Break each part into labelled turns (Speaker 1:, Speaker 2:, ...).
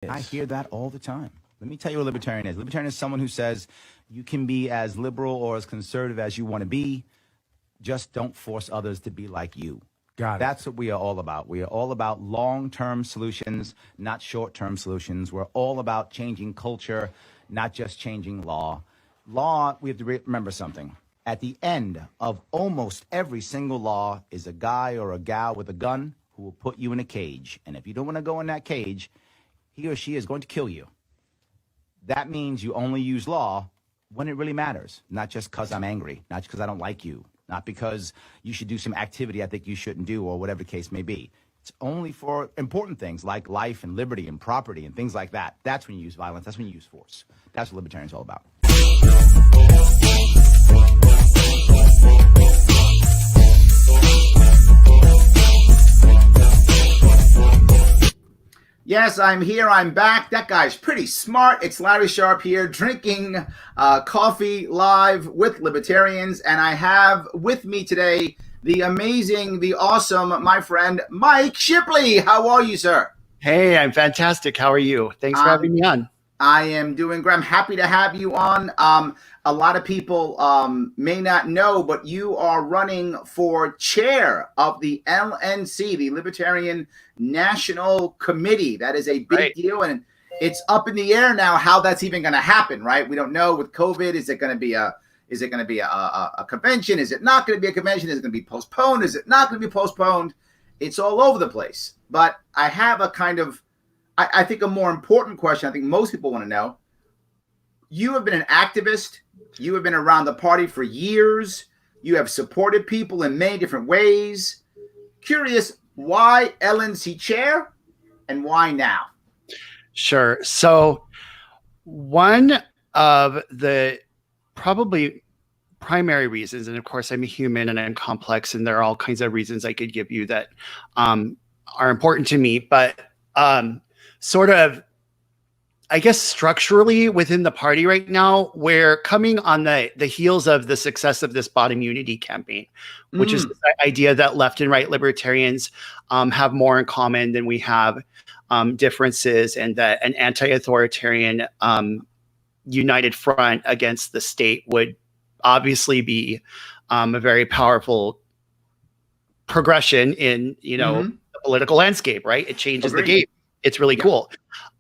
Speaker 1: I hear that all the time. Let me tell you what a libertarian is. Libertarian is someone who says you can be as liberal or as conservative as you want to be. Just don't force others to be like you.
Speaker 2: Got it.
Speaker 1: That's what we are all about. We are all about long-term solutions, not short-term solutions. We're all about changing culture, not just changing law. Law, we have to remember something. At the end of almost every single law is a guy or a gal with a gun who will put you in a cage. And if you don't want to go in that cage, he or she is going to kill you. That means you only use law when it really matters, not just because I'm angry, not just because I don't like you, not because you should do some activity I think you shouldn't do or whatever the case may be. It's only for important things like life and liberty and property and things like that. That's when you use violence. That's when you use force. That's what libertarians are all about. Yes, I'm here. I'm back. That guy's pretty smart. It's Larry Sharpe here, drinking coffee live with libertarians. And I have with me today the amazing, the awesome, my friend, Mike Shipley. How are you, sir?
Speaker 3: Hey, I'm fantastic. How are you? Thanks for having me on.
Speaker 1: I am doing great. I'm happy to have you on. A lot of people may not know, but you are running for chair of the LNC, the Libertarian National Committee. That is a big deal, and it's up in the air now how that's even going to happen. Right? We don't know with COVID. Is it going to be a convention? Is it not going to be a convention? Is it going to be postponed? Is it not going to be postponed? It's all over the place. But I have a kind of, I think, a more important question. I think most people want to know. You have been an activist. You have been around the party for years. You have supported people in many different ways. Curious, why LNC chair and why now?
Speaker 3: Sure. So one of the probably primary reasons, and of course I'm a human and I'm complex, and there are all kinds of reasons I could give you that are important to me, but sort of, I guess, structurally within the party right now, we're coming on the heels of the success of this bottom unity campaign, which is the idea that left and right libertarians have more in common than we have differences, and that an anti-authoritarian united front against the state would obviously be a very powerful progression in, the political landscape, right? It changes the game. It's really cool.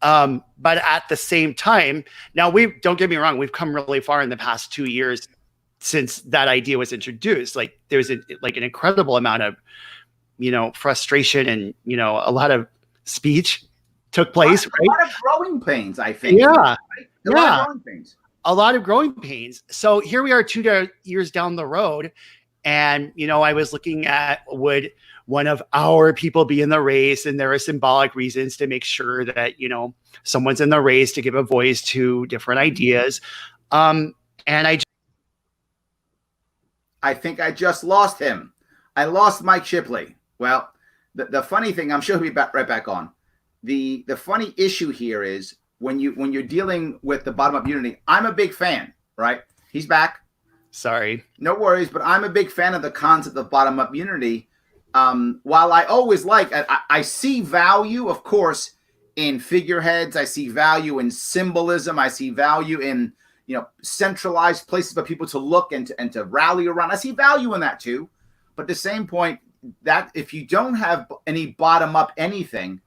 Speaker 3: But at the same time, now don't get me wrong, we've come really far in the past 2 years since that idea was introduced. Like there's an incredible amount of, frustration and, a lot of speech took place.
Speaker 1: A lot of growing pains, I think.
Speaker 3: Yeah.
Speaker 1: Right? A lot of growing pains.
Speaker 3: A lot of growing pains. So here we are 2 years down the road. And, I was looking at, would one of our people be in the race? And there are symbolic reasons to make sure that, someone's in the race to give a voice to different ideas. And
Speaker 1: I think I just lost him. I lost Mike Shipley. Well, the funny thing, I'm sure he'll be right back on. The funny issue here is when you're dealing with the bottom up unity, I'm a big fan, right? He's back.
Speaker 3: Sorry.
Speaker 1: No worries, but I'm a big fan of the concept of bottom up unity. While I always I see value, of course, in figureheads. I see value in symbolism. I see value in, centralized places for people to look and to rally around. I see value in that too. But at the same point, that if you don't have any bottom up anything,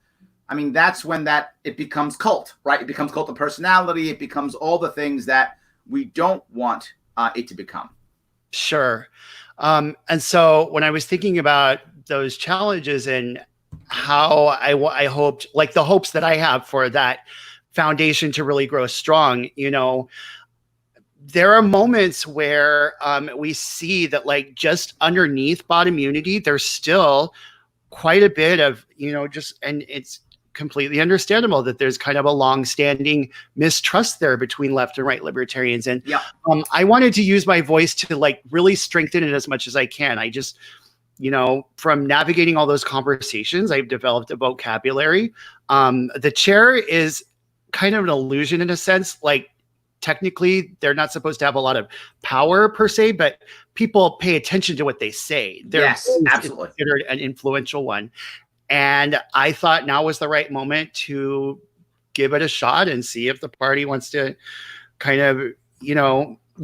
Speaker 1: I mean, that's when it becomes cult, right? It becomes cult of personality. It becomes all the things that we don't want it to become.
Speaker 3: Sure. And so when I was thinking about those challenges and how I hoped, like the hopes that I have for that foundation to really grow strong, there are moments where we see that, like, just underneath bottom unity, there's still quite a bit of, and it's completely understandable that there's kind of a long-standing mistrust there between left and right libertarians. And I wanted to use my voice to really strengthen it as much as I can. I just, from navigating all those conversations, I've developed a vocabulary. The chair is kind of an illusion in a sense. Like, technically, they're not supposed to have a lot of power per se, but people pay attention to what they say.
Speaker 1: Yes, absolutely.
Speaker 3: Considered an influential one. And I thought now was the right moment to give it a shot and see if the party wants to kind of,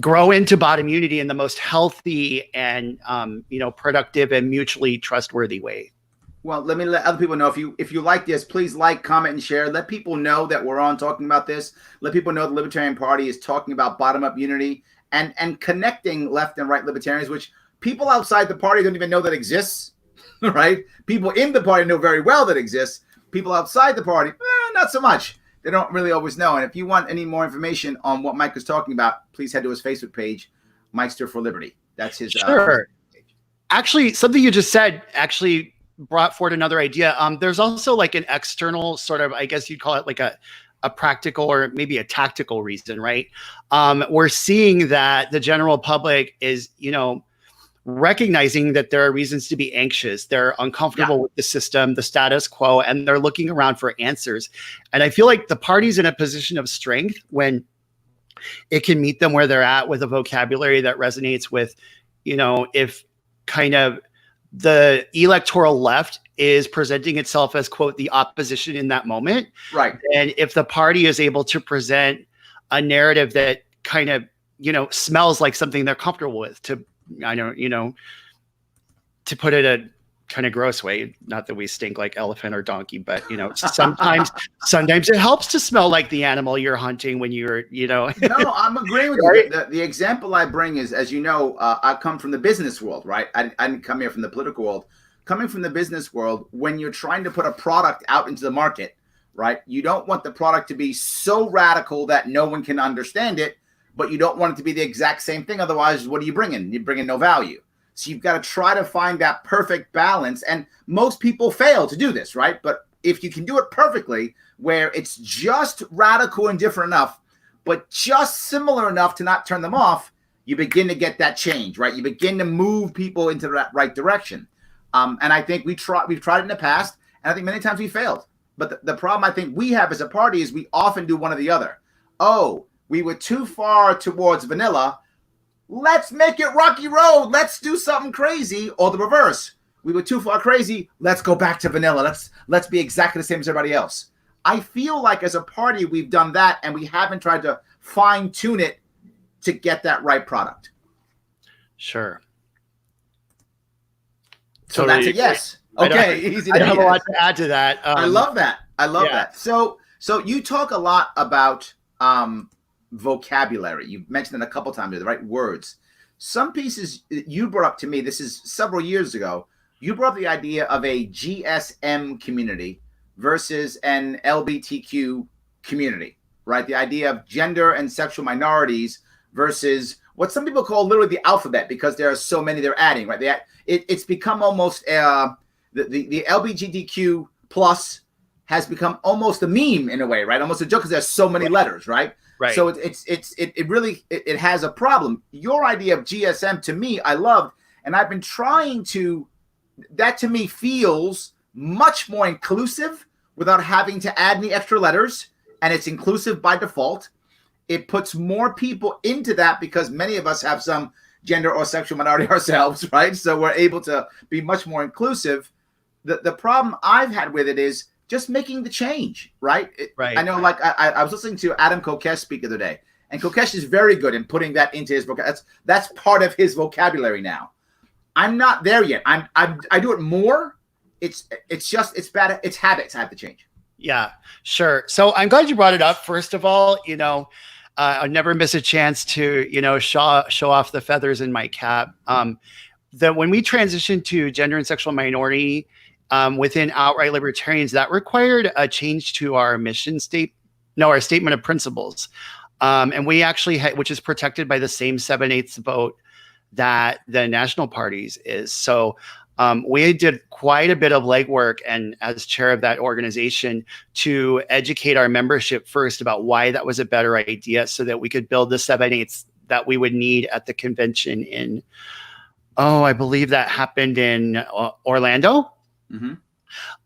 Speaker 3: grow into bottom unity in the most healthy and, productive and mutually trustworthy way.
Speaker 1: Well, let me let other people know, if you like this, please like, comment, and share. Let people know that we're on talking about this. Let people know the Libertarian Party is talking about bottom-up unity and connecting left and right libertarians, which people outside the party don't even know that exists, right? People in the party know very well that exists. People outside the party, not so much. They don't really always know. And if you want any more information on what Mike was talking about, please head to his Facebook page, Mikester for Liberty. That's his
Speaker 3: Sure. Actually, something you just said actually brought forward another idea. There's also like an external sort of, I guess you'd call it like a practical or maybe a tactical reason, right? We're seeing that the general public is, recognizing that there are reasons to be anxious. They're uncomfortable with the system, the status quo, and they're looking around for answers. And I feel like the party's in a position of strength when it can meet them where they're at with a vocabulary that resonates with, if kind of the electoral left is presenting itself as, quote, the opposition in that moment.
Speaker 1: Right. And
Speaker 3: if the party is able to present a narrative that kind of, smells like something they're comfortable with, to put it a kind of gross way, not that we stink like elephant or donkey, but, sometimes it helps to smell like the animal you're hunting when you're, No,
Speaker 1: I'm agreeing with you. The example I bring is, as you know, I come from the business world, right? I didn't come here from the political world. Coming from the business world, when you're trying to put a product out into the market, right? You don't want the product to be so radical that no one can understand it, but you don't want it to be the exact same thing. Otherwise, what are you bringing? You're bringing no value. So you've got to try to find that perfect balance. And most people fail to do this, right? But if you can do it perfectly, where it's just radical and different enough, but just similar enough to not turn them off, you begin to get that change, right? You begin to move people into that right direction. And I think we've tried it in the past, and I think many times we failed. But the problem I think we have as a party is we often do one or the other. Oh, we were too far towards vanilla. Let's make it Rocky Road. Let's do something crazy. Or the reverse. We were too far crazy. Let's go back to vanilla. Let's be exactly the same as everybody else. I feel like as a party, we've done that, and we haven't tried to fine tune it to get that right product.
Speaker 3: Sure.
Speaker 1: So totally that's a yes. Okay. Easy.
Speaker 3: I have a lot to add to that.
Speaker 1: I love that. I love that. So you talk a lot about vocabulary. You've mentioned it a couple times, the right words. Some pieces you brought up to me, this is several years ago, you brought up the idea of a GSM community versus an LGBTQ community, right? The idea of gender and sexual minorities versus what some people call literally the alphabet, because there are so many they're adding, right? It's become almost the LGBTQ plus has become almost a meme in a way, right? Almost a joke because there's so many letters, right?
Speaker 3: Right.
Speaker 1: So it really has a problem. Your idea of GSM to me, I loved, and I've been trying to. That to me feels much more inclusive without having to add any extra letters, and it's inclusive by default. It puts more people into that because many of us have some gender or sexual minority ourselves, right? So we're able to be much more inclusive. The problem I've had with it is just making the change, right?
Speaker 3: Right.
Speaker 1: I know, like I was listening to Adam Kokesh speak the other day, and Kokesh is very good in putting that into his vocabulary. That's part of his vocabulary now. I'm not there yet. I do it more. It's bad. It's habits I have to change.
Speaker 3: Yeah, sure. So I'm glad you brought it up. First of all, I never miss a chance to, show off the feathers in my cap. That when we transitioned to gender and sexual minority within outright libertarians, that required a change to our our statement of principles. And we actually had, which is protected by the same 7/8 vote that the national parties is. So we did quite a bit of legwork, and as chair of that organization, to educate our membership first about why that was a better idea, so that we could build the 7/8 that we would need at the convention in, I believe that happened in Orlando.
Speaker 1: Mm-hmm.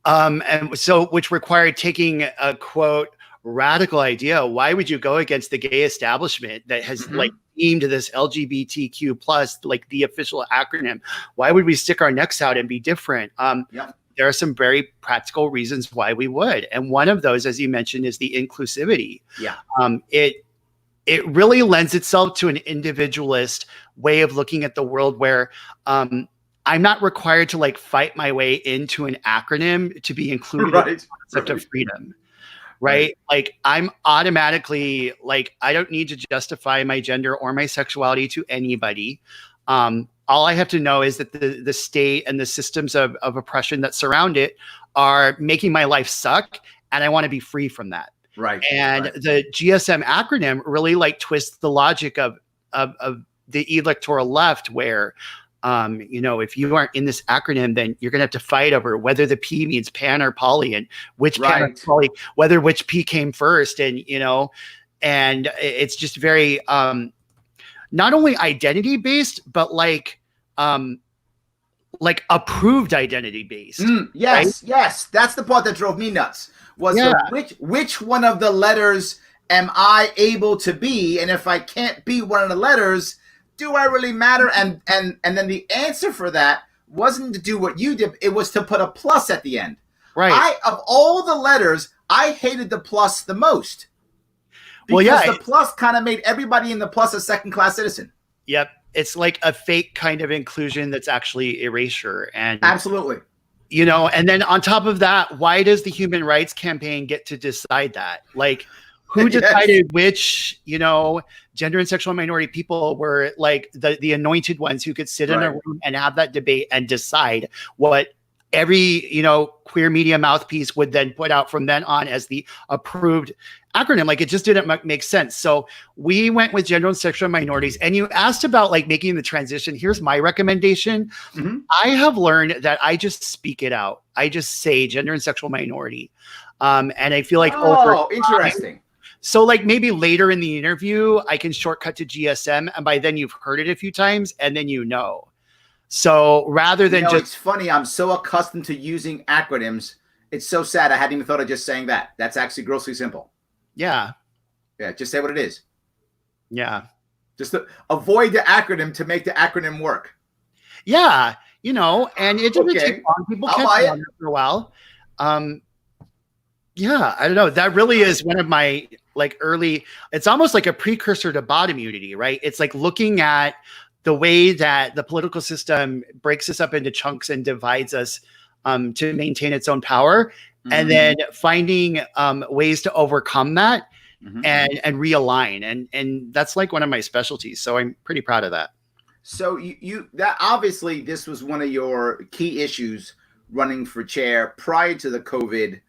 Speaker 3: And so, which required taking a, quote, radical idea. Why would you go against the gay establishment that has deemed this LGBTQ plus like the official acronym? Why would we stick our necks out and be different? there are some very practical reasons why we would. And one of those, as you mentioned, is the inclusivity.
Speaker 1: Yeah.
Speaker 3: It really lends itself to an individualist way of looking at the world where I'm not required to like fight my way into an acronym to be included in the concept of freedom. Right? Like I'm automatically like, I don't need to justify my gender or my sexuality to anybody. All I have to know is that the state and the systems of oppression that surround it are making my life suck. And I want to be free from that.
Speaker 1: Right.
Speaker 3: And the GSM acronym really like twists the logic of the electoral left where, if you aren't in this acronym, then you're going to have to fight over whether the P means pan or poly and which pan or poly, whether which P came first. And, and it's just very, not only identity based, but like approved identity based.
Speaker 1: Yes. That's the part that drove me nuts. Was which one of the letters am I able to be? And if I can't be one of the letters, do I really matter? And then the answer for that wasn't to do what you did. It was to put a plus at the end.
Speaker 3: Right.
Speaker 1: Of all the letters, I hated the plus the most. Because the plus kind of made everybody in the plus a second-class citizen.
Speaker 3: Yep. It's like a fake kind of inclusion that's actually erasure. And
Speaker 1: absolutely.
Speaker 3: And then on top of that, why does the Human Rights Campaign get to decide that? Like, who decided which, gender and sexual minority people were like the anointed ones who could sit in a room and have that debate and decide what every, queer media mouthpiece would then put out from then on as the approved acronym? Like, it just didn't make sense. So we went with gender and sexual minorities. And you asked about like making the transition. Here's my recommendation. I have learned that I just speak it out. I just say gender and sexual minority. And I feel like
Speaker 1: interesting.
Speaker 3: So like maybe later in the interview, I can shortcut to GSM. And by then you've heard it a few times and then So rather than
Speaker 1: it's funny. I'm so accustomed to using acronyms. It's so sad. I hadn't even thought of just saying that. That's actually grossly simple.
Speaker 3: Yeah.
Speaker 1: Yeah. Just say what it is.
Speaker 3: Yeah.
Speaker 1: Just avoid the acronym to make the acronym work.
Speaker 3: Yeah. And it doesn't take long. People catch on after a while. Yeah. I don't know. That really is one of my like early, it's almost like a precursor to bot immunity, right? It's like looking at the way that the political system breaks us up into chunks and divides us to maintain its own power, and then finding ways to overcome that and realign. And that's like one of my specialties. So I'm pretty proud of that.
Speaker 1: So you that obviously this was one of your key issues running for chair prior to the COVID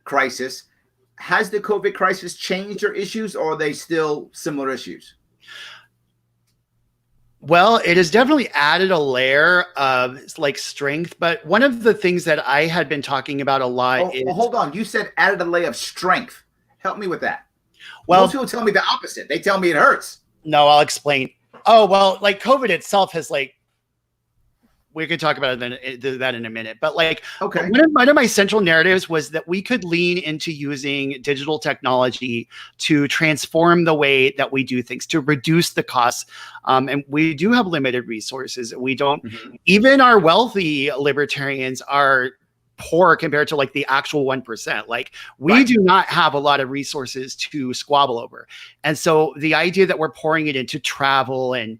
Speaker 1: crisis. Has the COVID crisis changed your issues, or are they still similar issues?
Speaker 3: Well, it has definitely added a layer of like strength, but one of the things that I had been talking about a lot is...
Speaker 1: hold on. You said added a layer of strength. Help me with that.
Speaker 3: Well,
Speaker 1: most people tell me the opposite. They tell me it hurts.
Speaker 3: No, I'll explain. Oh, well, like COVID itself has like, we could talk about that in a minute, but like, one of my central narratives was that we could lean into using digital technology to transform the way that we do things, to reduce the costs. And we do have limited resources. We don't, even our wealthy libertarians are poor compared to like the actual 1%. Like we do not have a lot of resources to squabble over. And so the idea that we're pouring it into travel and,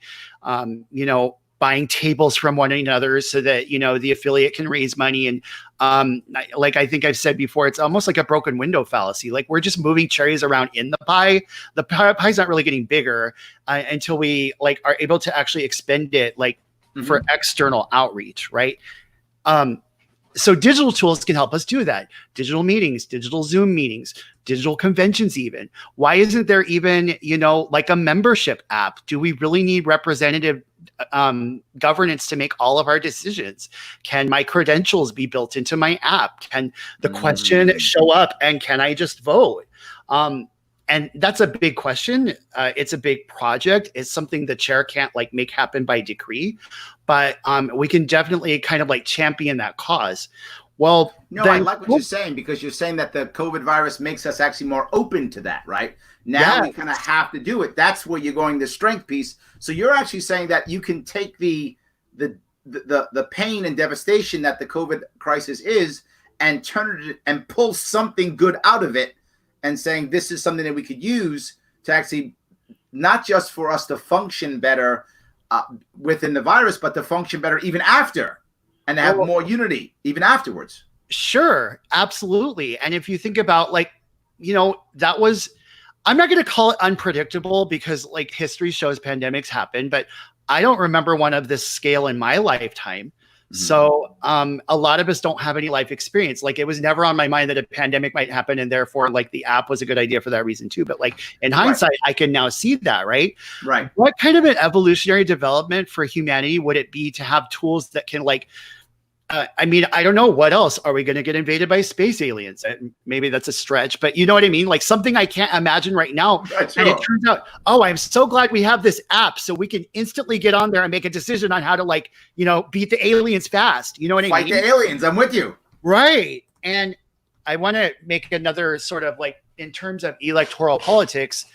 Speaker 3: buying tables from one another so that, the affiliate can raise money. And like I think I've said before, it's almost like a broken window fallacy. Like we're just moving cherries around in the pie. The pie's not really getting bigger until we like are able to actually expend it like for external outreach, right? So digital tools can help us do that. Digital meetings, digital Zoom meetings, digital conventions even. Why isn't there even, like a membership app? Do we really need representative governance to make all of our decisions? Can my credentials be built into my app? Can the question show up and can I just vote? And that's a big question. It's a big project. It's something the chair can't like make happen by decree, but we can definitely kind of like champion that cause. Well,
Speaker 1: no, I like what you're saying, because you're saying that the COVID virus makes us actually more open to that, right? Now we kind of have to do it. That's where you're going, the strength piece. So you're actually saying that you can take the the pain and devastation that the COVID crisis is, and turn it and pull something good out of it, and saying this is something that we could use to actually not just for us to function better within the virus, but to function better even after, and to have more unity even afterwards.
Speaker 3: Sure, absolutely. And if you think about like, that was, I'm not going to call it unpredictable because like history shows pandemics happen, but I don't remember one of this scale in my lifetime. So a lot of us don't have any life experience. Like it was never on my mind that a pandemic might happen, and therefore like the app was a good idea for that reason too. But like in hindsight, I can now see that, right?
Speaker 1: Right.
Speaker 3: What kind of an evolutionary development for humanity would it be to have tools that can like, I mean, I don't know what else. Are we going to get invaded by space aliens? Maybe that's a stretch, but you know what I mean? Like something I can't imagine right now.
Speaker 1: Right, sure.
Speaker 3: And it turns out, oh, I'm so glad we have this app so we can instantly get on there and make a decision on how to like, beat the aliens fast. You know what I mean?
Speaker 1: Fight the aliens. I'm with you.
Speaker 3: Right. And I want to make another sort of like, in terms of electoral politics,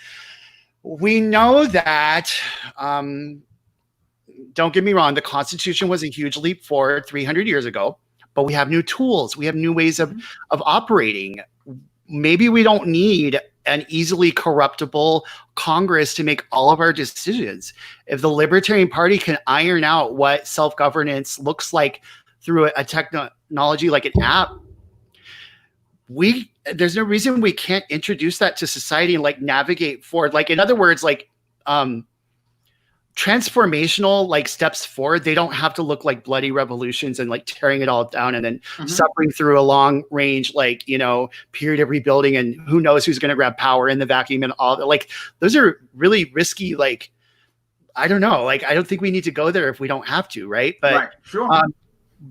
Speaker 3: we know that, don't get me wrong, the Constitution was a huge leap forward 300 years ago, but we have new tools. We have new ways of operating. Maybe we don't need an easily corruptible Congress to make all of our decisions. If the Libertarian Party can iron out what self-governance looks like through a technology like an app, there's no reason we can't introduce that to society and like navigate forward. Like in other words, like transformational like steps forward, they don't have to look like bloody revolutions and like tearing it all down and then suffering through a long range like period of rebuilding, and who knows who's going to grab power in the vacuum and all. Like those are really risky. Like I don't know, like I don't think we need to go there if we don't have to, right? But
Speaker 1: right. Sure.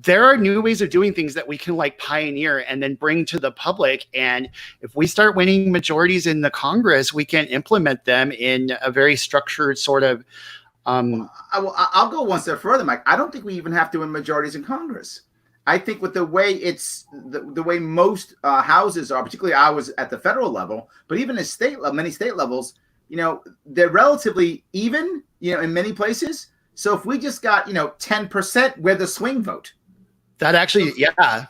Speaker 3: There are new ways of doing things that we can like pioneer and then bring to the public. And if we start winning majorities in the Congress, we can implement them in a very structured sort of
Speaker 1: I'll go one step further, Mike. I don't think we even have to win majorities in Congress. I think with the way the way most houses are, particularly ours at the federal level, but even at many state levels, they're relatively even, in many places. So if we just got, 10%, we're the swing vote.
Speaker 3: That actually, yeah,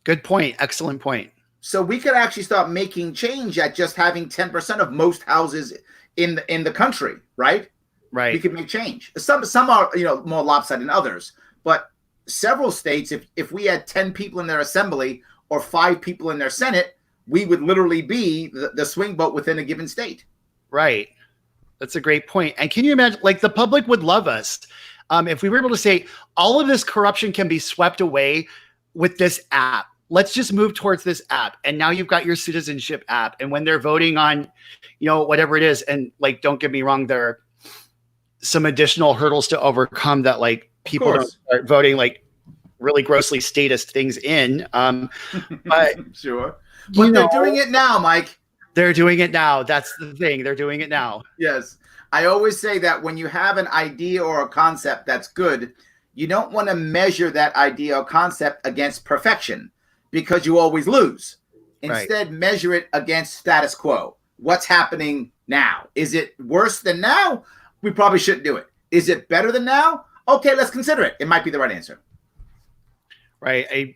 Speaker 3: good point. Excellent point.
Speaker 1: So we could actually start making change at just having 10% of most houses in the country, right?
Speaker 3: Right.
Speaker 1: We could make change. Some are, more lopsided than others, but several states, if we had 10 people in their assembly or 5 people in their Senate, we would literally be the swing vote within a given state.
Speaker 3: Right. That's a great point. And can you imagine, like the public would love us if we were able to say all of this corruption can be swept away with this app. Let's just move towards this app. And now you've got your citizenship app. And when they're voting on, whatever it is, and like, don't get me wrong, there are some additional hurdles to overcome that like people don't start voting like really grossly statist things in. But
Speaker 1: sure. But they're doing it now, Mike.
Speaker 3: They're doing it now. That's the thing. They're doing it now.
Speaker 1: Yes. I always say that when you have an idea or a concept that's good, you don't want to measure that idea or concept against perfection because you always lose. Instead, measure it against status quo. What's happening now? Is it worse than now? We probably shouldn't do it. Is it better than now? Okay, let's consider it. It might be the right answer.
Speaker 3: Right.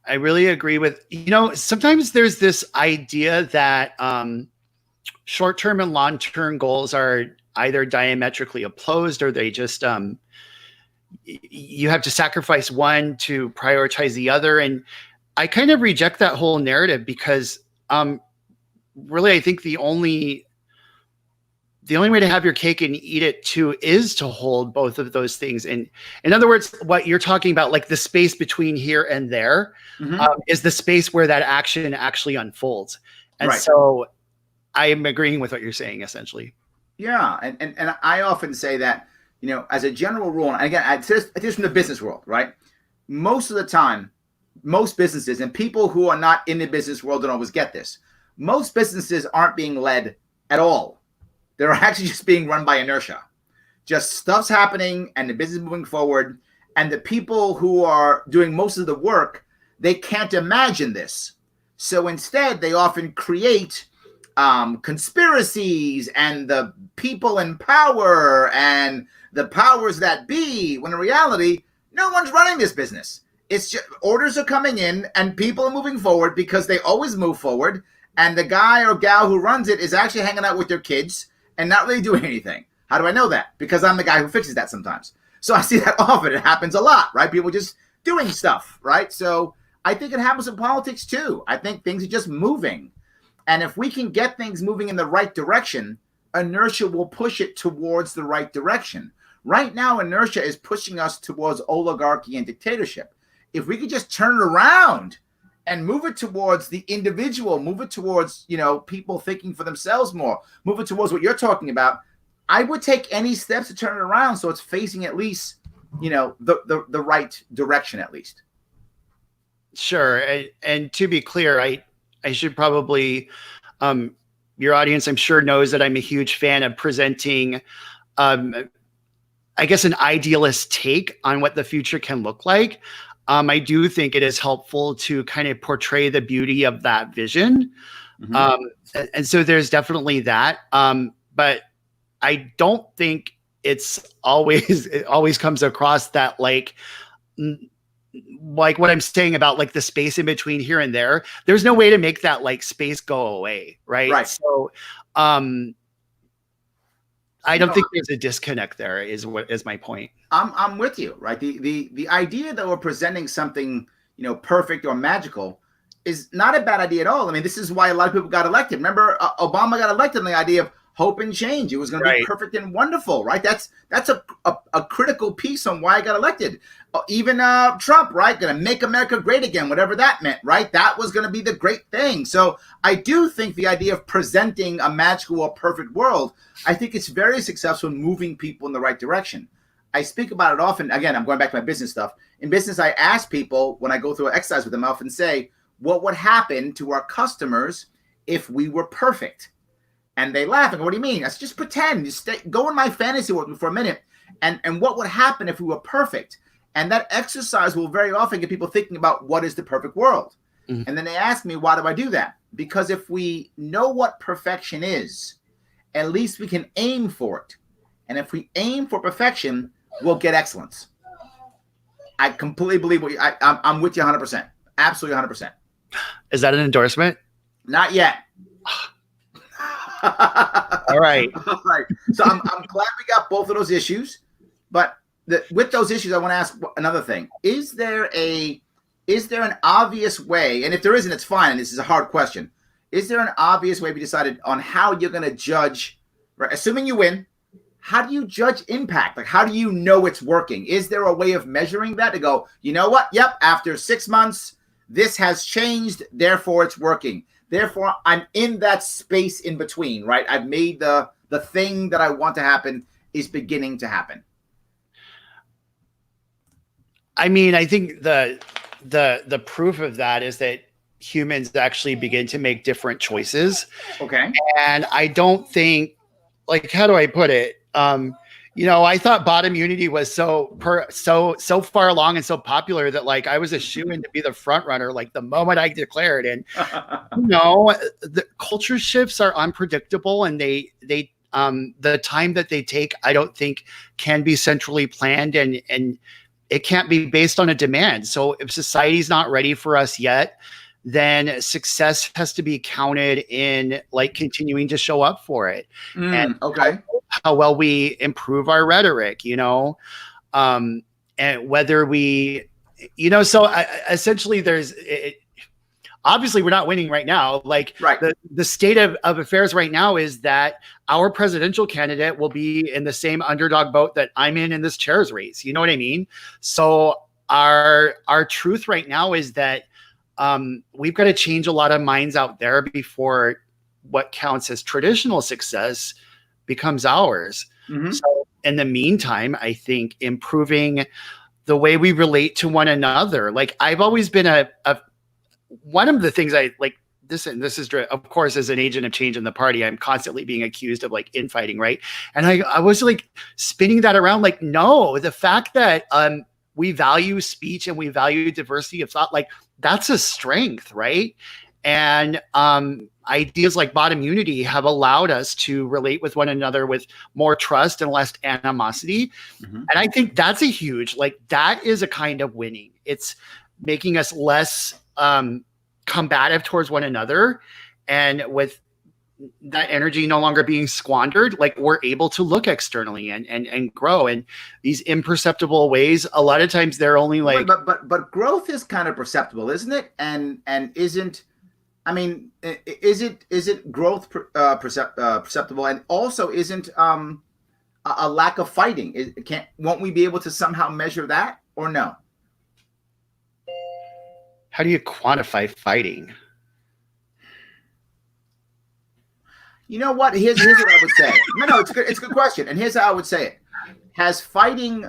Speaker 3: I really agree with, sometimes there's this idea that short-term and long-term goals are either diametrically opposed or they just, you have to sacrifice one to prioritize the other. And I kind of reject that whole narrative because really I think the only way to have your cake and eat it too is to hold both of those things. And in other words, what you're talking about, like the space between here and there, is the space where that action actually unfolds. And so I am agreeing with what you're saying, essentially.
Speaker 1: Yeah. And I often say that, as a general rule, and again, just from the business world, right? Most of the time, most businesses and people who are not in the business world don't always get this. Most businesses aren't being led at all. They're actually just being run by inertia. Just stuff's happening and the business is moving forward. And the people who are doing most of the work, they can't imagine this. So instead, they often create conspiracies and the people in power and the powers that be, when in reality, No one's running this business. It's just orders are coming in and people are moving forward because they always move forward. And the guy or gal who runs it is actually hanging out with their kids and not really doing anything. How do I know that? Because I'm the guy who fixes that sometimes. So I see that often. It happens a lot, right? People just doing stuff, right? So I think it happens in politics too. I think things are just moving. And if we can get things moving in the right direction, inertia will push it towards the right direction. Right now, inertia is pushing us towards oligarchy and dictatorship. If we could just turn it around and move it towards the individual, move it towards, people thinking for themselves more, move it towards what you're talking about, I would take any steps to turn it around so it's facing at least, the right direction at least.
Speaker 3: Sure. And to be clear, I should probably, your audience, I'm sure, knows that I'm a huge fan of presenting, I guess, an idealist take on what the future can look like. I do think it is helpful to kind of portray the beauty of that vision. Mm-hmm. And so there's definitely that. But I don't think it always comes across that like what I'm saying about like the space in between here and there. There's no way to make that like space go away. Right. So, I don't think there's a disconnect there is my point.
Speaker 1: I'm with you, right? The idea that we're presenting something, perfect or magical is not a bad idea at all. I mean, this is why a lot of people got elected. Remember, Obama got elected on the idea of hope and change. It was going to be perfect and wonderful, right? That's a critical piece on why I got elected. Even Trump, right? Going to make America great again, whatever that meant, right? That was going to be the great thing. So I do think the idea of presenting a magical or perfect world, I think it's very successful in moving people in the right direction. I speak about it often. Again, I'm going back to my business stuff. In business, I ask people when I go through an exercise with them, I often say, what would happen to our customers if we were perfect? And they laugh and go, what do you mean? I said, just pretend. Just go in my fantasy world for a minute. And what would happen if we were perfect? And that exercise will very often get people thinking about what is the perfect world. Mm-hmm. And then they ask me, why do I do that? Because if we know what perfection is, at least we can aim for it. And if we aim for perfection, we'll get excellence. I completely believe what I'm with you 100%. Absolutely 100%.
Speaker 3: Is that an endorsement?
Speaker 1: Not yet.
Speaker 3: All right.
Speaker 1: All right. So I'm glad we got both of those issues. But with those issues, I want to ask another thing. Is there an obvious way, and if there isn't, it's fine, and this is a hard question. Is there an obvious way we decided on how you're going to judge, right? Assuming you win, how do you judge impact? Like, how do you know it's working? Is there a way of measuring that to go, you know what? Yep, after 6 months, this has changed, therefore it's working. Therefore, I'm in that space in between, right? I've made the thing that I want to happen is beginning to happen.
Speaker 3: I mean, I think the proof of that is that humans actually begin to make different choices.
Speaker 1: Okay.
Speaker 3: And I don't think, like, how do I put it? I thought bot immunity was so far along and so popular that like I was a shoo-in to be the front runner like the moment I declared. And the culture shifts are unpredictable, and they the time that they take, I don't think can be centrally planned, and it can't be based on a demand. So if society's not ready for us yet, then success has to be counted in like continuing to show up for it. And how well we improve our rhetoric, and whether we, essentially there's, obviously we're not winning right now. Like the state of affairs right now is that our presidential candidate will be in the same underdog boat that I'm in this chairs race. You know what I mean? So our truth right now is that we've got to change a lot of minds out there before what counts as traditional success becomes ours. Mm-hmm. So in the meantime, I think improving the way we relate to one another. Like I've always been one of the things I like this, and this is, of course, as an agent of change in the party, I'm constantly being accused of like infighting. Right. And I was like spinning that around, like, no, the fact that we value speech and we value diversity of thought, like that's a strength. Right. And ideas like bottom unity have allowed us to relate with one another with more trust and less animosity.
Speaker 1: Mhm.
Speaker 3: And I think that's a huge, like, that is a kind of winning. It's making us less combative towards one another. And with that energy no longer being squandered, like, we're able to look externally and grow in these imperceptible ways. A lot of times they're only like,
Speaker 1: but growth is kind of perceptible, isn't it? And isn't, I mean, is it growth perceptible, and also isn't a lack of fighting? Won't we be able to somehow measure that, or no?
Speaker 3: how do you quantify fighting?
Speaker 1: You know what? Here's what I would say. No, it's good. It's a good question. And here's how I would say it: Has fighting,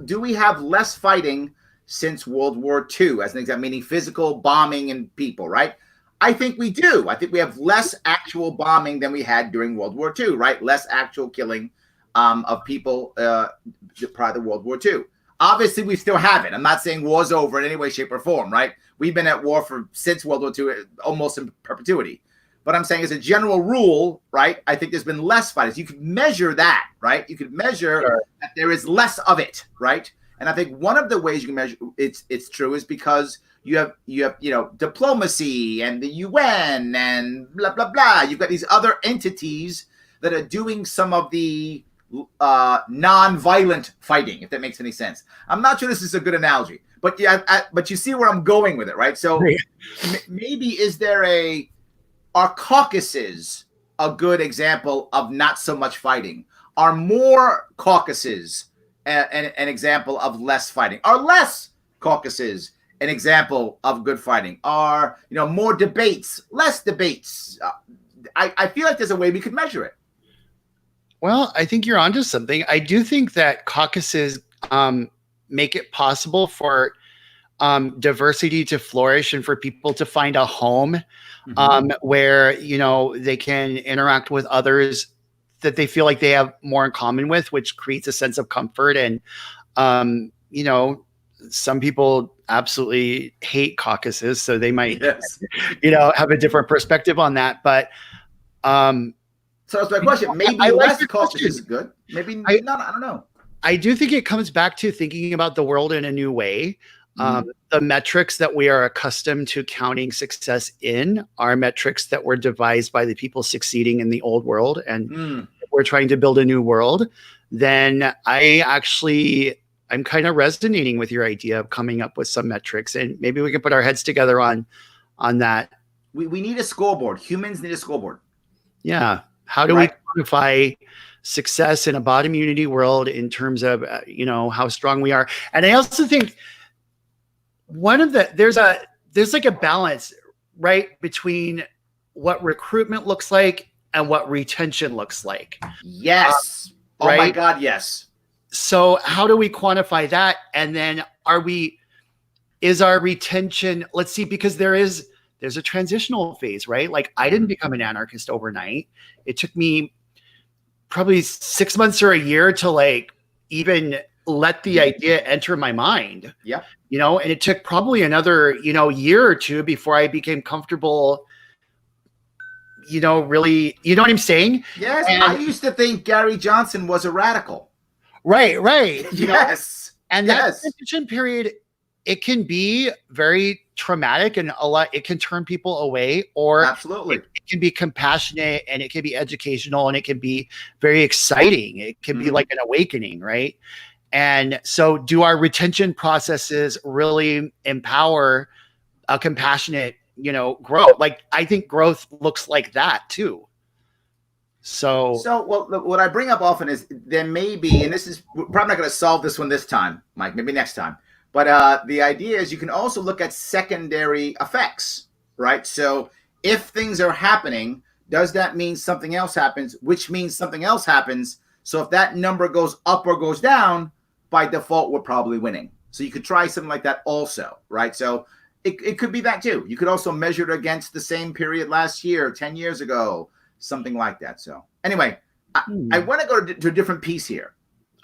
Speaker 1: do we have less fighting since World War II, as an example, meaning physical bombing and people, right? I think we do. I think we have less actual bombing than we had during World War II, right? Less actual killing of people prior to World War II. Obviously, we still have it. I'm not saying war's over in any way, shape, or form, right? We've been at war since World War II, almost in perpetuity. But I'm saying, as a general rule, right, I think there's been less fighters. You could measure that, right? You could measure that there is less of it, right? And I think one of the ways you can measure it's true is because you have diplomacy and the UN and blah blah blah. You've got these other entities that are doing some of the non-violent fighting, if that makes any sense. I'm not sure this is a good analogy, but but you see where I'm going with it, right? So maybe are caucuses a good example of not so much fighting? Are more caucuses an example of less fighting? Are less caucuses an example of good fighting? Are more debates, less debates? I feel like there's a way we could measure it.
Speaker 3: Well, I think you're onto something. I do think that caucuses make it possible for diversity to flourish and for people to find a home where they can interact with others that they feel like they have more in common with, which creates a sense of comfort. And some people absolutely hate caucuses, so they might have a different perspective on that. But
Speaker 1: so that's my question. Maybe less caucus is good. Maybe not. I don't know.
Speaker 3: I do think it comes back to thinking about the world in a new way. The metrics that we are accustomed to counting success in are metrics that were devised by the people succeeding in the old world. And if we're trying to build a new world, then I'm kind of resonating with your idea of coming up with some metrics, and maybe we can put our heads together on that.
Speaker 1: We need a scoreboard. Humans need a scoreboard.
Speaker 3: Yeah. How do we quantify success in a bottom unity world in terms of, how strong we are? And I also think there's like a balance, right, between what recruitment looks like and what retention looks like.
Speaker 1: Yes. Oh my God. Yes.
Speaker 3: So how do we quantify that? And then is our retention, let's see, because there's a transitional phase, right? Like, I didn't become an anarchist overnight. It took me probably 6 months or a year to even let the idea enter my mind.
Speaker 1: Yeah.
Speaker 3: And it took probably another, year or two before I became comfortable, really, you know what I'm saying?
Speaker 1: Yes. And I used to think Gary Johnson was a radical.
Speaker 3: Right.
Speaker 1: Yes.
Speaker 3: And that transition period, it can be very traumatic, and it can turn people away, or
Speaker 1: absolutely
Speaker 3: it can be compassionate, and it can be educational, and it can be very exciting. It can be like an awakening, right? And so do our retention processes really empower a compassionate, growth? Like, I think growth looks like that too. So
Speaker 1: what I bring up often is there may be, and we're probably not going to solve this one this time, Mike, maybe next time. But the idea is you can also look at secondary effects, right? So if things are happening, does that mean something else happens, which means something else happens? So if that number goes up or goes down, by default, we're probably winning. So you could try something like that also, right? So it could be that too. You could also measure it against the same period last year, 10 years ago, something like that. So anyway, I want to go to a different piece here.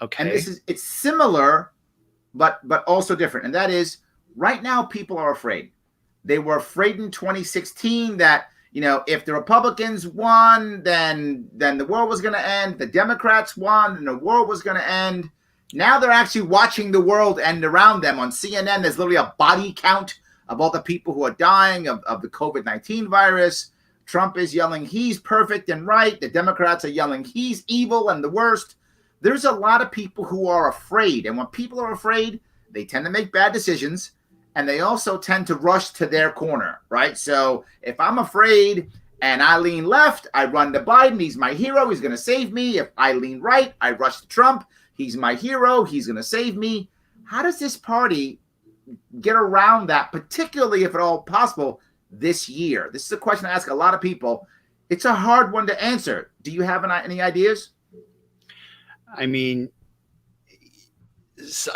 Speaker 3: Okay.
Speaker 1: And it's similar, but also different. And that is, right now, people are afraid. They were afraid in 2016 that, if the Republicans won, then the world was going to end. The Democrats won, and the world was going to end. Now they're actually watching the world end around them. On CNN, there's literally a body count of all the people who are dying of the COVID-19 virus. Trump is yelling he's perfect and right. The Democrats are yelling he's evil and the worst. There's a lot of people who are afraid. And when people are afraid, they tend to make bad decisions. And they also tend to rush to their corner, right? So if I'm afraid and I lean left, I run to Biden. He's my hero. He's going to save me. If I lean right, I rush to Trump. He's my hero. He's going to save me. How does this party get around that, particularly if at all possible, this year? This is a question I ask a lot of people. It's a hard one to answer. Do you have any ideas?
Speaker 3: I mean,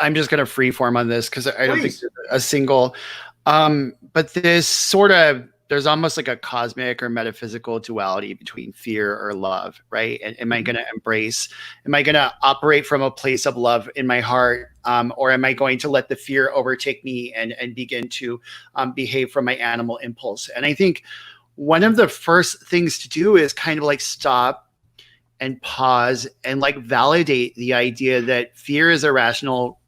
Speaker 3: I'm just going to freeform on this because I don't think there's a single, but there's almost like a cosmic or metaphysical duality between fear or love, right? And am I going to operate from a place of love in my heart? Or am I going to let the fear overtake me and begin to behave from my animal impulse? And I think one of the first things to do is kind of like stop and pause and like validate the idea that fear is irrational.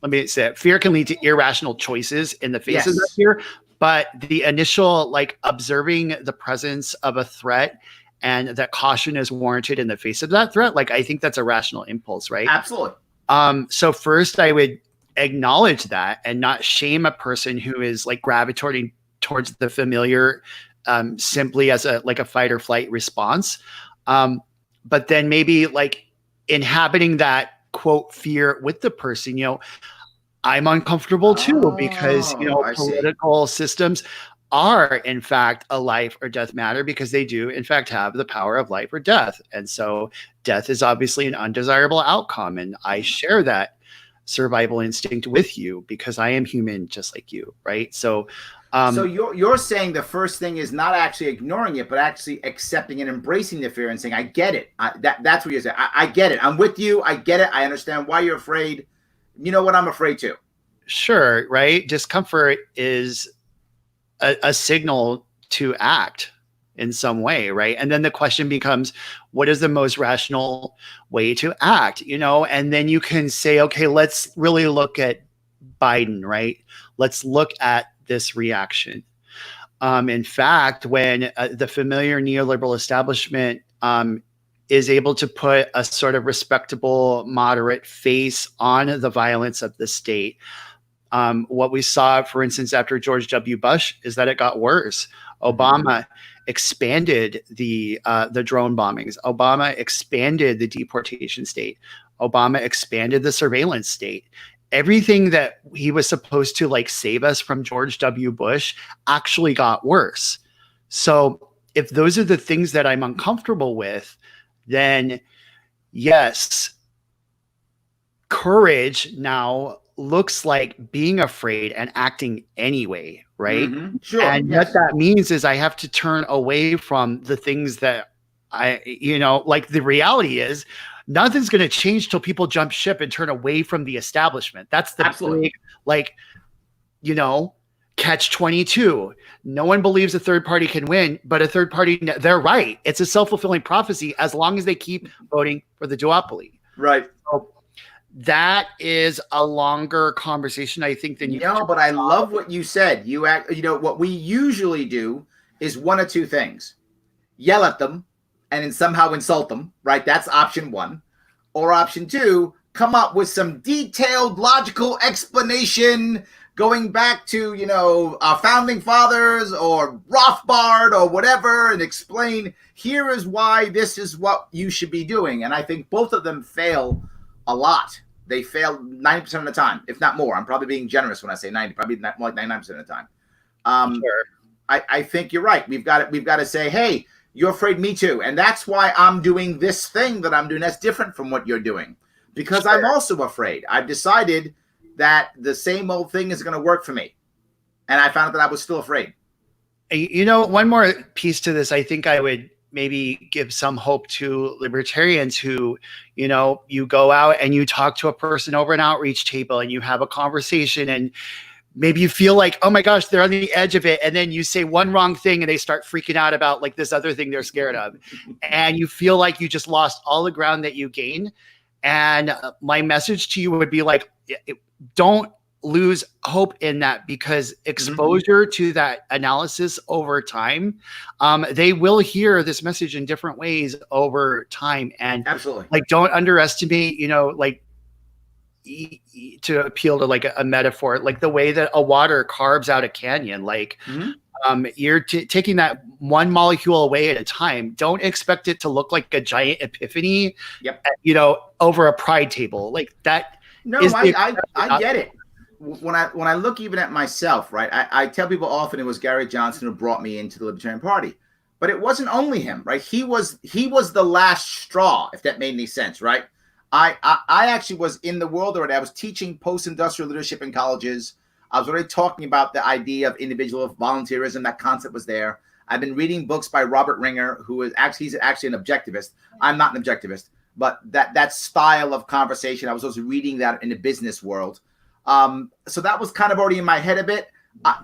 Speaker 3: Let me say it. Fear can lead to irrational choices in the face of that fear, but the initial like observing the presence of a threat and that caution is warranted in the face of that threat. Like, I think that's a rational impulse, right?
Speaker 1: Absolutely.
Speaker 3: So first I would acknowledge that and not shame a person who is like gravitating towards the familiar simply as a fight or flight response. But then maybe like inhabiting that quote fear with the person, I'm uncomfortable too, because, political systems are in fact a life or death matter, because they do in fact have the power of life or death. And so death is obviously an undesirable outcome. And I share that survival instinct with you because I am human just like you. Right. So
Speaker 1: you're saying the first thing is not actually ignoring it, but actually accepting and embracing the fear and saying, I get it. That's what you're saying. I get it. I'm with you. I get it. I understand why you're afraid. You know what I'm afraid too.
Speaker 3: Sure. Right. Discomfort is a signal to act in some way. Right. And then the question becomes, what is the most rational way to act? And then you can say, okay, let's really look at Biden. Right. Let's look at this reaction. In fact, when the familiar neoliberal establishment is able to put a sort of respectable, moderate face on the violence of the state, what we saw, for instance, after George W. Bush, is that it got worse. Obama expanded the drone bombings. Obama expanded the deportation state. Obama expanded the surveillance state. Everything that he was supposed to like save us from George W. Bush actually got worse. So if those are the things that I'm uncomfortable with, then yes, courage now looks like being afraid and acting anyway, right?
Speaker 1: Mm-hmm. Sure.
Speaker 3: And what that means is I have to turn away from the things that like the reality is nothing's going to change till people jump ship and turn away from the establishment. That's the big, catch 22. No one believes a third party can win, but a third party, they're right. It's a self-fulfilling prophecy as long as they keep voting for the duopoly.
Speaker 1: Right.
Speaker 3: So that is a longer conversation, I think, than you.
Speaker 1: No, but I love what you said. What we usually do is one of two things: yell at them and then somehow insult them, right? That's option one. Or option two, come up with some detailed, logical explanation going back to, our founding fathers or Rothbard or whatever, and explain, here is why this is what you should be doing. And I think both of them fail a lot. They fail 90% of the time, if not more. I'm probably being generous when I say 90, probably more like 99% of the time.
Speaker 3: Sure.
Speaker 1: I think you're right. We've got to say, hey, you're afraid, me too. And that's why I'm doing this thing that I'm doing that's different from what you're doing. Because sure. I'm also afraid. I've decided that the same old thing is going to work for me. And I found out that I was still afraid.
Speaker 3: One more piece to this, I think I would maybe give some hope to libertarians who, you go out and you talk to a person over an outreach table and you have a conversation and maybe you feel like, oh my gosh, they're on the edge of it. And then you say one wrong thing and they start freaking out about like this other thing they're scared of. And you feel like you just lost all the ground that you gained. And my message to you would be like, don't lose hope in that, because exposure to that analysis over time, they will hear this message in different ways over time. And
Speaker 1: Absolutely.
Speaker 3: like, don't underestimate, like, to appeal to like a metaphor, like the way that a water carves out a canyon, like you're taking that one molecule away at a time. Don't expect it to look like a giant epiphany, over a pride table like that.
Speaker 1: No, I get it. When I look even at myself, right, I tell people often it was Gary Johnson who brought me into the Libertarian Party, but it wasn't only him, right? He was the last straw, if that made any sense, right? I actually was in the world already. I was teaching post-industrial leadership in colleges. I was already talking about the idea of individual volunteerism. That concept was there. I've been reading books by Robert Ringer, he's actually an objectivist. I'm not an objectivist, but that style of conversation, I was also reading that in the business world. So that was kind of already in my head a bit.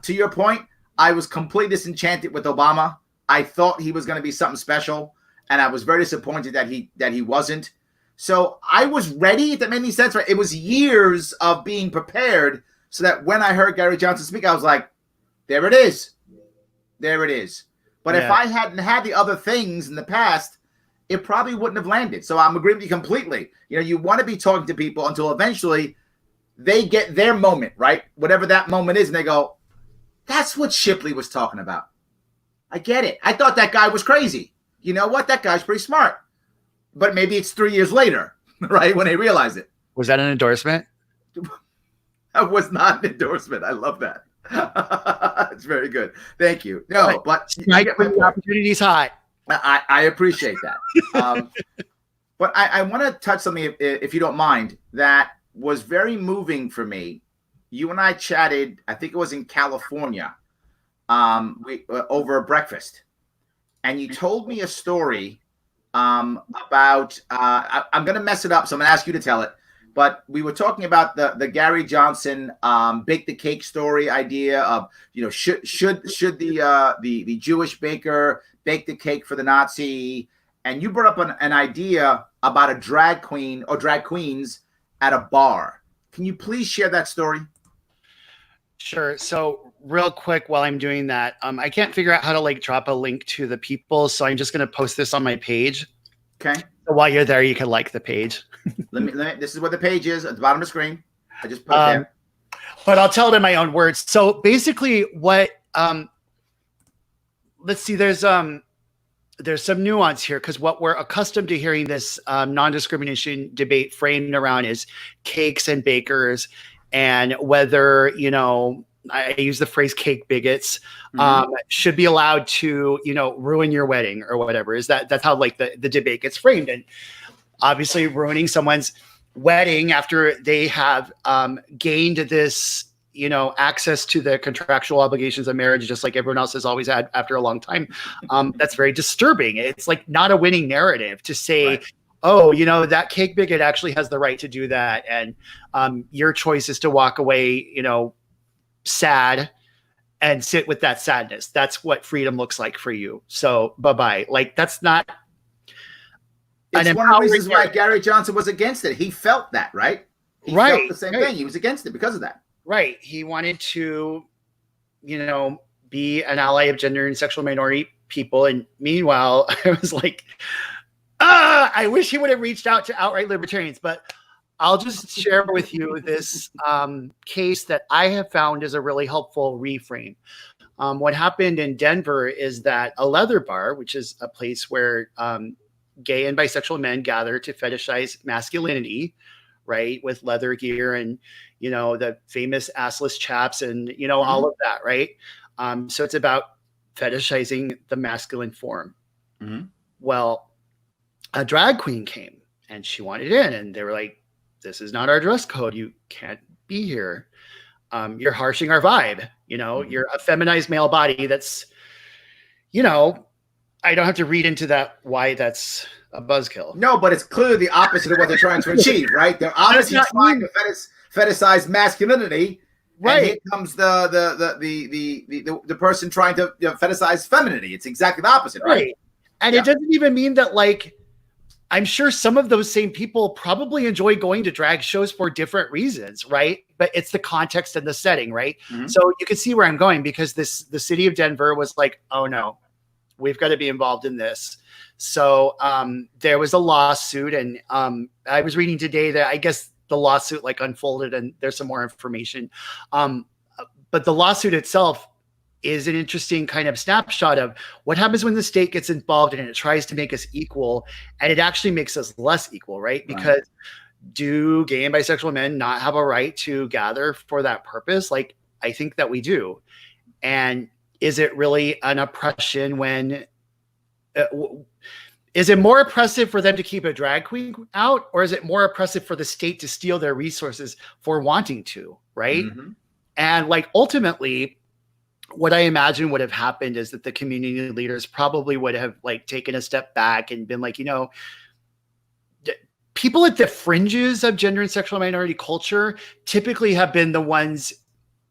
Speaker 1: To your point, I was completely disenchanted with Obama. I thought he was going to be something special, and I was very disappointed that he wasn't. So I was ready, if that made any sense, right? It was years of being prepared so that when I heard Gary Johnson speak, I was like, there it is. There it is. But if I hadn't had the other things in the past, it probably wouldn't have landed. So I'm agreeing with you completely. You want to be talking to people until eventually they get their moment, right? Whatever that moment is, and they go, that's what Shipley was talking about. I get it. I thought that guy was crazy. You know what? That guy's pretty smart. But maybe it's 3 years later, right, when they realize it.
Speaker 3: Was that an endorsement?
Speaker 1: That was not an endorsement. I love that. It's very good. Thank you. No, but
Speaker 3: the opportunity's hot.
Speaker 1: I appreciate that. But I want to touch something, if you don't mind, that was very moving for me. You and I chatted, I think it was in California, over breakfast. And you told me a story about I'm going to mess it up, so I'm going to ask you to tell it. But we were talking about the Gary Johnson bake the cake story idea of, should the Jewish baker bake the cake for the Nazi? And you brought up an idea about a drag queen or drag queens at a bar. Can you please share that story?
Speaker 3: Sure. So real quick, while I'm doing that, I can't figure out how to like drop a link to the people. So I'm just going to post this on my page.
Speaker 1: Okay.
Speaker 3: So while you're there, you can like the page.
Speaker 1: let me, this is what the page is at the bottom of the screen. I just put it there.
Speaker 3: But I'll tell it in my own words. So basically what, let's see, there's some nuance here, because what we're accustomed to hearing this non-discrimination debate framed around is cakes and bakers, and whether, I use the phrase cake bigots, should be allowed to, ruin your wedding or whatever. That's how like the debate gets framed. And obviously ruining someone's wedding after they have gained this, access to the contractual obligations of marriage, just like everyone else has always had after a long time. That's very disturbing. It's like not a winning narrative to say, right, oh, that cake bigot actually has the right to do that. And your choice is to walk away, sad and sit with that sadness. That's what freedom looks like for you. So bye-bye. Like, that's not.
Speaker 1: It's one of the reasons why Gary Johnson was against it. He felt that, right? He felt the same thing. He was against it because of that.
Speaker 3: Right. He wanted to, be an ally of gender and sexual minority people. And meanwhile, I was like, I wish he would have reached out to outright libertarians. But I'll just share with you this case that I have found is a really helpful reframe. What happened in Denver is that a leather bar, which is a place where gay and bisexual men gather to fetishize masculinity, right, with leather gear and, the famous assless chaps and, all of that, right? So it's about fetishizing the masculine form. Mm-hmm. Well, a drag queen came and she wanted in, and they were like, this is not our dress code. You can't be here. You're harshing our vibe. You're a feminized male body. That's, I don't have to read into that why that's a buzzkill.
Speaker 1: No, but it's clearly the opposite of what they're trying to achieve, right? They're obviously trying to fetishize masculinity,
Speaker 2: And here comes the person trying to fetishize femininity. It's exactly the opposite, right?
Speaker 3: And it doesn't even mean that, like, I'm sure some of those same people probably enjoy going to drag shows for different reasons, right? But it's the context and the setting, right? Mm-hmm. So you can see where I'm going, because the city of Denver was like, oh no, we've got to be involved in this. So there was a lawsuit, and I was reading today that I guess the lawsuit like unfolded, and there's some more information. But the lawsuit itself is an interesting kind of snapshot of what happens when the state gets involved and it tries to make us equal, and it actually makes us less equal, right? Because do gay and bisexual men not have a right to gather for that purpose? Like, I think that we do. And is it really an oppression when, is it more oppressive for them to keep a drag queen out, or is it more oppressive for the state to steal their resources for wanting to, right? Mm-hmm. And like, ultimately, what I imagine would have happened is that the community leaders probably would have like taken a step back and been like, you know, people at the fringes of gender and sexual minority culture typically have been the ones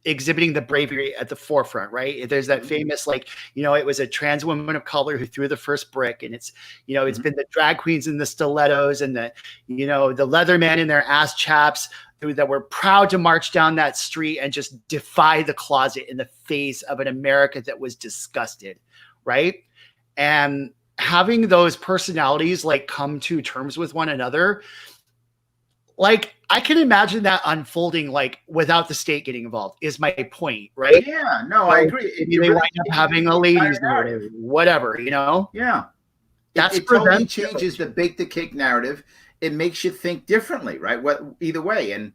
Speaker 3: exhibiting the bravery at the forefront, right? There's that famous, like, you know, it was a trans woman of color who threw the first brick, and it's, you know, it's been the drag queens in the stilettos and the, you know, the leather man in their ass chaps that were proud to march down that street and just defy the closet in the face of an America that was disgusted, right? And having those personalities like come to terms with one another, like, I can imagine that unfolding like without the state getting involved, is my point, right?
Speaker 2: Yeah, no, I agree.
Speaker 3: They really wind up having a ladies' narrative, whatever, you know?
Speaker 2: Yeah. It totally changes the bake the cake narrative. It makes you think differently, right? Either way. And,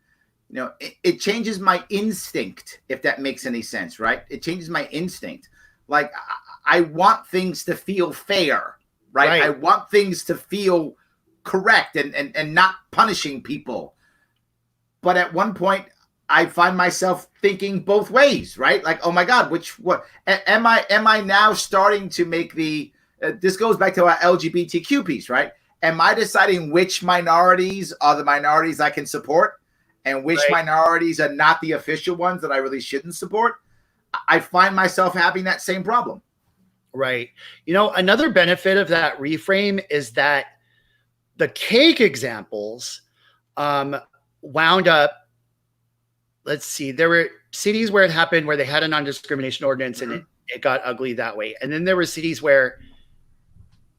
Speaker 2: you know, it changes my instinct, if that makes any sense, right? It changes my instinct. Like, I want things to feel fair, right? I want things to feel correct and not punishing people. But at one point, I find myself thinking both ways, right? Like, oh my God, what am I now starting to make this goes back to our LGBTQ piece, right? Am I deciding which minorities are the minorities I can support and which minorities are not the official ones that I really shouldn't support? I find myself having that same problem.
Speaker 3: Right. You know, another benefit of that reframe is that the cake examples wound up, let's see, there were cities where it happened where they had a non-discrimination ordinance and it got ugly that way. And then there were cities where,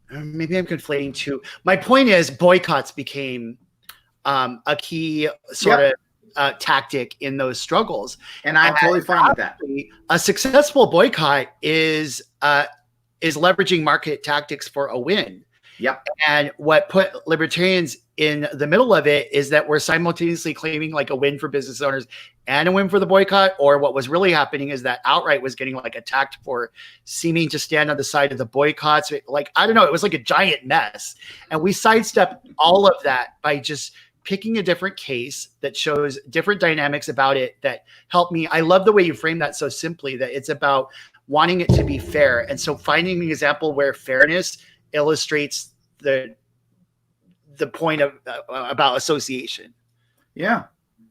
Speaker 3: maybe I'm conflating two. My point is boycotts became a key sort of tactic in those struggles.
Speaker 2: And I'm totally fine with that.
Speaker 3: A successful boycott is leveraging market tactics for a win.
Speaker 2: Yep.
Speaker 3: And what put libertarians in the middle of it is that we're simultaneously claiming like a win for business owners and a win for the boycott. Or what was really happening is that outright was getting like attacked for seeming to stand on the side of the boycotts. Like, I don't know, it was like a giant mess. And we sidestepped all of that by just picking a different case that shows different dynamics about it that help me. I love the way you frame that so simply, that it's about wanting it to be fair. And so finding an example where fairness illustrates the point of about association.
Speaker 2: Yeah,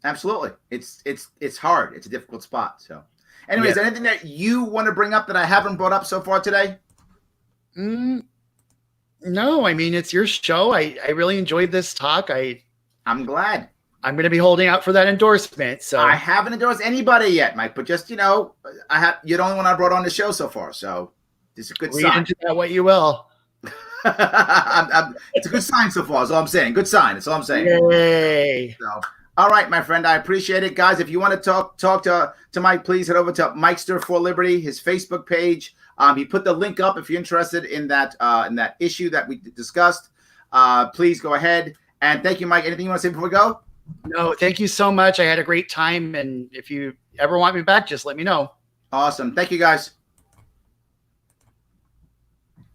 Speaker 2: absolutely. It's hard. It's a difficult spot. So anyways, anything that you want to bring up that I haven't brought up so far today?
Speaker 3: No, I mean, it's your show. I really enjoyed this talk.
Speaker 2: I'm glad.
Speaker 3: I'm going to be holding out for that endorsement. So
Speaker 2: I haven't endorsed anybody yet, Mike, but just, you know, you're the only one I brought on the show so far. So this is a good sign.
Speaker 3: Read into that what you will.
Speaker 2: It's a good sign so far. That's all I'm saying. Good sign. That's all I'm saying.
Speaker 3: Yay.
Speaker 2: So, all right, my friend. I appreciate it, guys. If you want to talk to Mike, please head over to Mikester for Liberty, his Facebook page. He put the link up if you're interested in that issue that we discussed. Please go ahead. And thank you, Mike. Anything you want to say before we go?
Speaker 3: No, thank you so much. I had a great time. And if you ever want me back, just let me know.
Speaker 2: Awesome. Thank you, guys.